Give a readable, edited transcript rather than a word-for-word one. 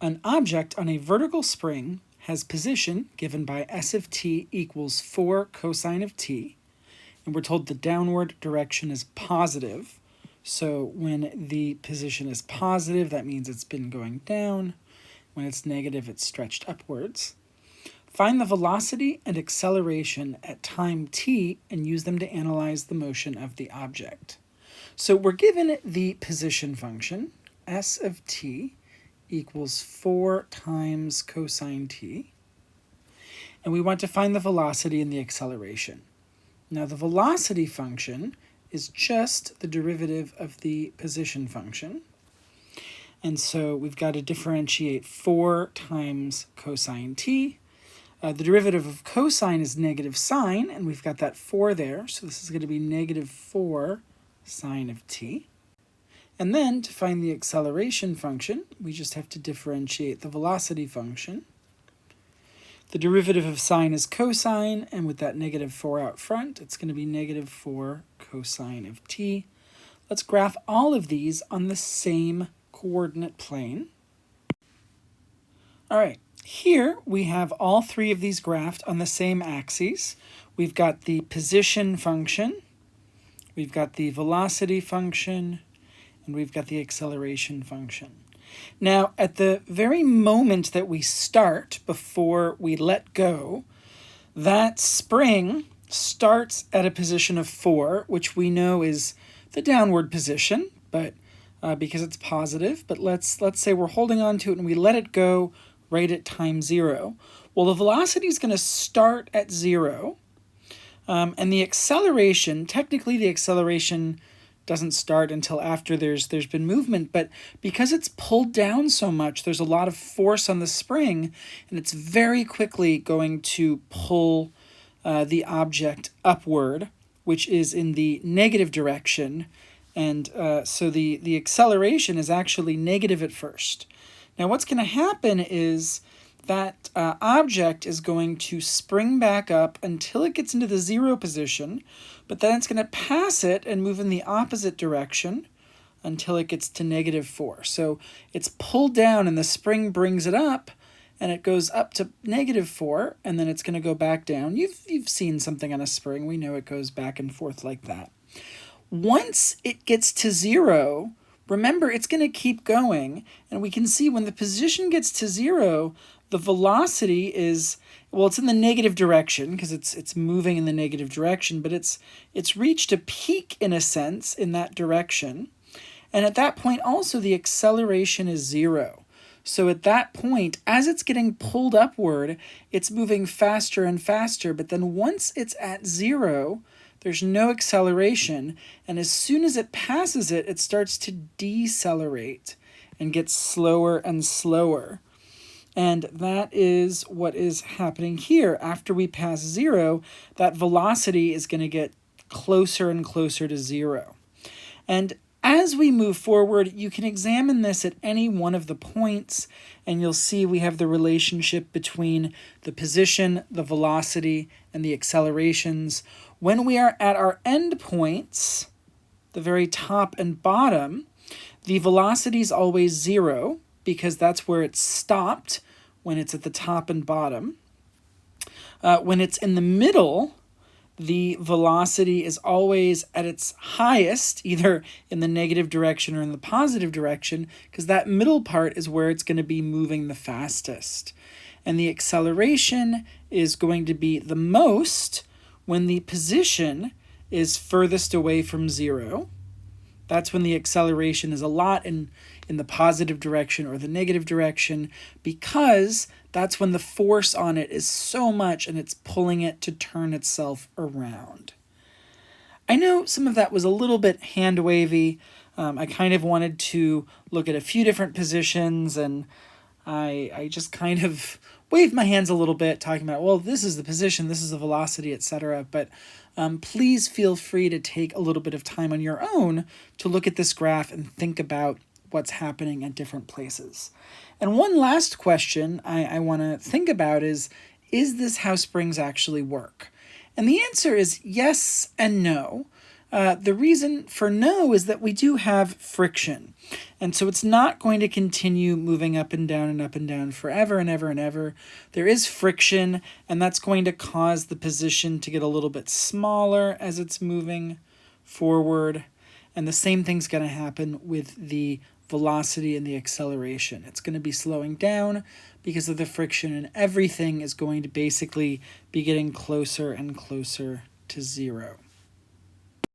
An object on a vertical spring has position given by s of t equals 4 cosine of t, and we're told the downward direction is positive. So when the position is positive, that means it's been going down. When it's negative, it's stretched upwards. Find the velocity and acceleration at time t and use them to analyze the motion of the object. So we're given the position function, s of t equals 4 times cosine t, and we want to find the velocity and the acceleration. Now the velocity function is just the derivative of the position function, and so we've got to differentiate 4 times cosine t. The derivative of cosine is negative sine, and we've got that 4 there, so this is going to be negative 4 sine of t. And then, to find the acceleration function, we just have to differentiate the velocity function. The derivative of sine is cosine, and with that negative 4 out front, it's going to be negative 4 cosine of t. Let's graph all of these on the same coordinate plane. All right, here we have all three of these graphed on the same axes. We've got the position function, we've got the velocity function, and we've got the acceleration function. Now, at the very moment that we start, before we let go, that spring starts at a position of 4, which we know is the downward position, but because it's positive. But let's say we're holding on to it and we let it go right at time 0. Well, the velocity is going to start at 0, and the acceleration, technically the acceleration doesn't start until after there's been movement, but because it's pulled down so much, there's a lot of force on the spring, and it's very quickly going to pull the object upward, which is in the negative direction, and so the acceleration is actually negative at first. Now what's going to happen is that object is going to spring back up until it gets into the 0 position, but then it's going to pass it and move in the opposite direction until it gets to negative 4. So it's pulled down and the spring brings it up, and it goes up to negative 4, and then it's going to go back down. You've seen something on a spring. We know it goes back and forth like that. Once it gets to 0, remember, it's going to keep going, and we can see when the position gets to 0, the velocity is, well, it's in the negative direction because it's moving in the negative direction, but it's reached a peak in a sense in that direction. And at that point also the acceleration is 0. So at that point, as it's getting pulled upward, it's moving faster and faster, but then once it's at 0, there's no acceleration, and as soon as it passes it, it starts to decelerate and gets slower and slower. And that is what is happening here. After we pass 0, that velocity is going to get closer and closer to 0. And as we move forward, you can examine this at any one of the points, and you'll see we have the relationship between the position, the velocity, and the accelerations. When we are at our end points, the very top and bottom, the velocity is always 0, because that's where it's stopped when it's at the top and bottom. When it's in the middle, the velocity is always at its highest, either in the negative direction or in the positive direction, because that middle part is where it's going to be moving the fastest. And the acceleration is going to be the most when the position is furthest away from 0. That's when the acceleration is a lot in the positive direction or the negative direction, because that's when the force on it is so much and it's pulling it to turn itself around. I know some of that was a little bit hand-wavy. I kind of wanted to look at a few different positions, and I just kind of waved my hands a little bit, talking about, well, this is the position, this is the velocity, etc. But please feel free to take a little bit of time on your own to look at this graph and think about what's happening at different places. And one last question I want to think about is this how springs actually work? And the answer is yes and no. The reason for no is that we do have friction. And so it's not going to continue moving up and down forever and ever and ever. There is friction, and that's going to cause the position to get a little bit smaller as it's moving forward. And the same thing's going to happen with the velocity and the acceleration. It's going to be slowing down because of the friction, and everything is going to basically be getting closer and closer to zero.